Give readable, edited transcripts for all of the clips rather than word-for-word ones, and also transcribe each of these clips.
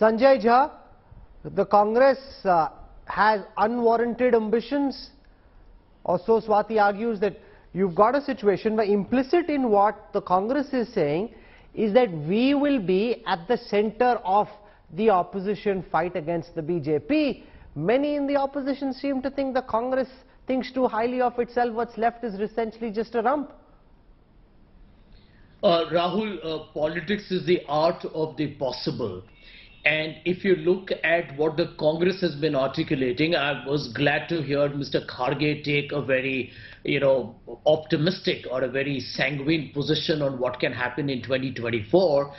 Sanjay Jha, the Congress has unwarranted ambitions, or so Swati argues, that you've got a situation where implicit in what the Congress is saying is that we will be at the center of the opposition fight against the BJP. Many in the opposition seem to think the Congress thinks too highly of itself. What's left is essentially just a rump. Rahul, politics is the art of the possible. And if you look at what the Congress has been articulating, I was glad to hear Mr. Kharge take a very, optimistic or a very sanguine position on what can happen in 2024.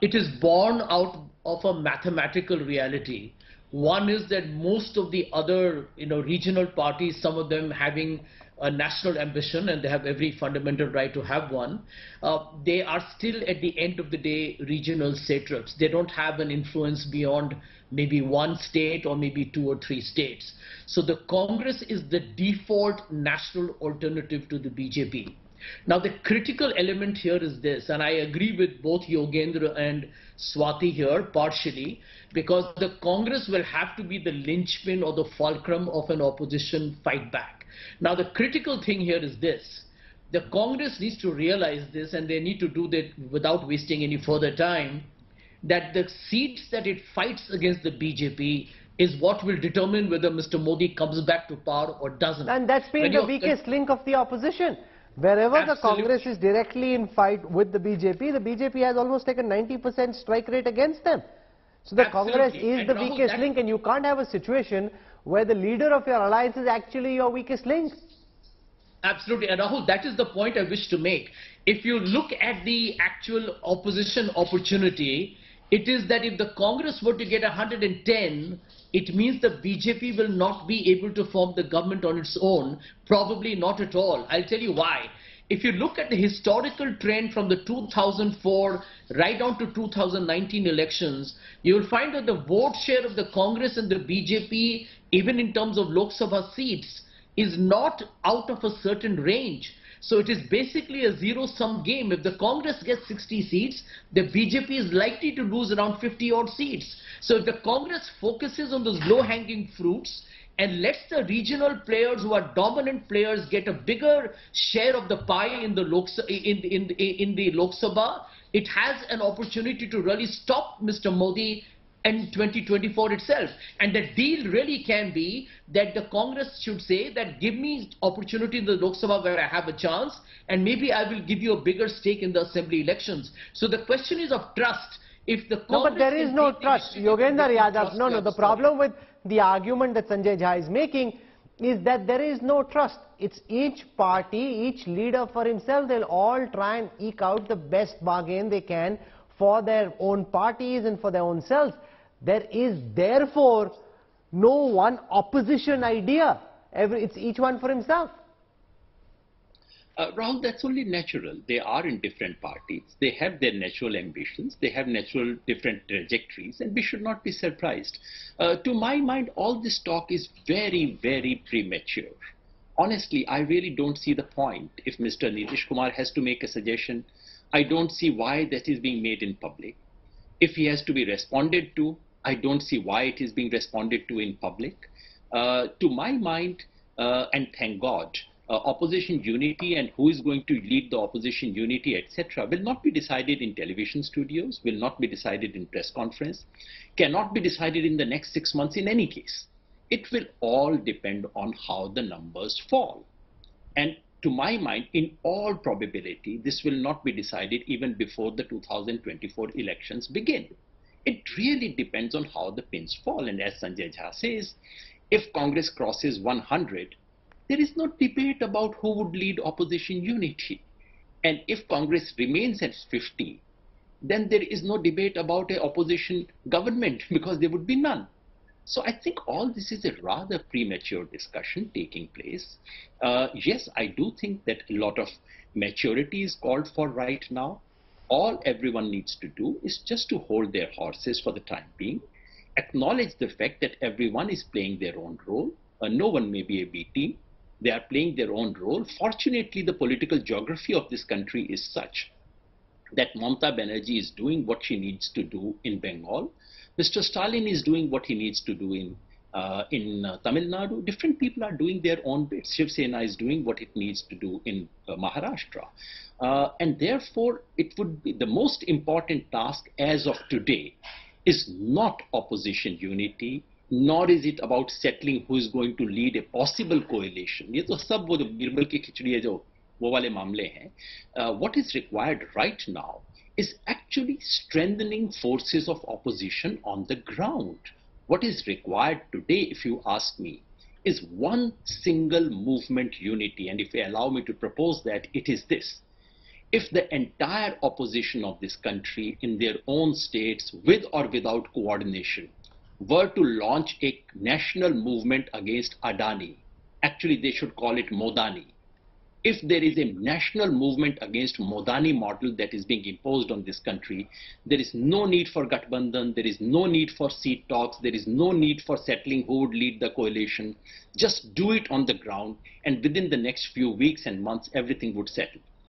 It is born out of a mathematical reality. One is that most of the other, regional parties, some of them having a national ambition, and they have every fundamental right to have one, they are still at the end of the day regional satraps. They don't have an influence beyond maybe one state or maybe 2 or 3 states. So the Congress is the default national alternative to the BJP. Now the critical element here is this, and I agree with both Yogendra and Swati here partially, because the Congress will have to be the linchpin or the fulcrum of an opposition fight back. Now the critical thing here is this: the Congress needs to realize this, and they need to do that without wasting any further time, that the seats that it fights against the BJP is what will determine whether Mr. Modi comes back to power or doesn't. And that's been the weakest link of the opposition. Wherever Absolutely. The Congress is directly in fight with the BJP has almost taken 90% strike rate against them. So the Absolutely. Congress is the Rahul, weakest link, and you can't have a situation where the leader of your alliance is actually your weakest link. Absolutely. And Rahul, that is the point I wish to make. If you look at the actual opposition opportunity, it is that if the Congress were to get 110, it means the BJP will not be able to form the government on its own, probably not at all. I'll tell you why. If you look at the historical trend from the 2004 right down to 2019 elections, you will find that the vote share of the Congress and the BJP, even in terms of Lok Sabha seats, is not out of a certain range. So it is basically a zero-sum game. If the Congress gets 60 seats, the BJP is likely to lose around 50 odd seats. So if the Congress focuses on those low-hanging fruits and lets the regional players who are dominant players get a bigger share of the pie in the Lok Sabha, it has an opportunity to really stop Mr. Modi in 2024 itself. And the deal really can be that the Congress should say that give me opportunity in the Lok Sabha where I have a chance, and maybe I will give you a bigger stake in the assembly elections. So the question is of trust. If the Congress, no, but there is no trust. Yogendra Yadav, no, the problem with the argument that Sanjay Jha is making is that there is no trust. It's each party, each leader for himself. They'll all try and eke out the best bargain they can for their own parties and for their own selves. There is therefore no one opposition idea. It's each one for himself. Rahul, that's only natural. They are in different parties. They have their natural ambitions. They have natural different trajectories, and we should not be surprised. To my mind, all this talk is very, very premature. Honestly, I really don't see the point. If Mr. Nitish Kumar has to make a suggestion, I don't see why that is being made in public. If he has to be responded to, I don't see why it is being responded to in public. To my mind, and thank God, opposition unity and who is going to lead the opposition unity, etc., will not be decided in television studios, will not be decided in press conference, cannot be decided in the next 6 months in any case. It will all depend on how the numbers fall. And to my mind, in all probability, this will not be decided even before the 2024 elections begin. It really depends on how the pins fall. And as Sanjay Jha says, if Congress crosses 100, there is no debate about who would lead opposition unity. And if Congress remains at 50, then there is no debate about an opposition government because there would be none. So I think all this is a rather premature discussion taking place. Yes, I do think that a lot of maturity is called for right now. All everyone needs to do is just to hold their horses for the time being, acknowledge the fact that everyone is playing their own role. No one may be a B team. They are playing their own role. Fortunately, the political geography of this country is such that Mamata Banerjee is doing what she needs to do in Bengal. Mr. Stalin is doing what he needs to do in Tamil Nadu. Different people are doing their own bits. Shiv Sena is doing what it needs to do in Maharashtra. And therefore, it would be the most important task as of today is not opposition unity, nor is it about settling who is going to lead a possible coalition. ये तो सब वो बिरबल की खिचड़ी है जो वो वाले मामले हैं. What is required right now is actually strengthening forces of opposition on the ground. What is required today, if you ask me, is one single movement unity. And if you allow me to propose that, it is this. If the entire opposition of this country in their own states, with or without coordination, were to launch a national movement against Adani, actually they should call it Modani. If there is a national movement against Modani model that is being imposed on this country, there is no need for Gathbandhan, there is no need for seat talks, there is no need for settling who would lead the coalition. Just do it on the ground, and within the next few weeks and months, everything would settle.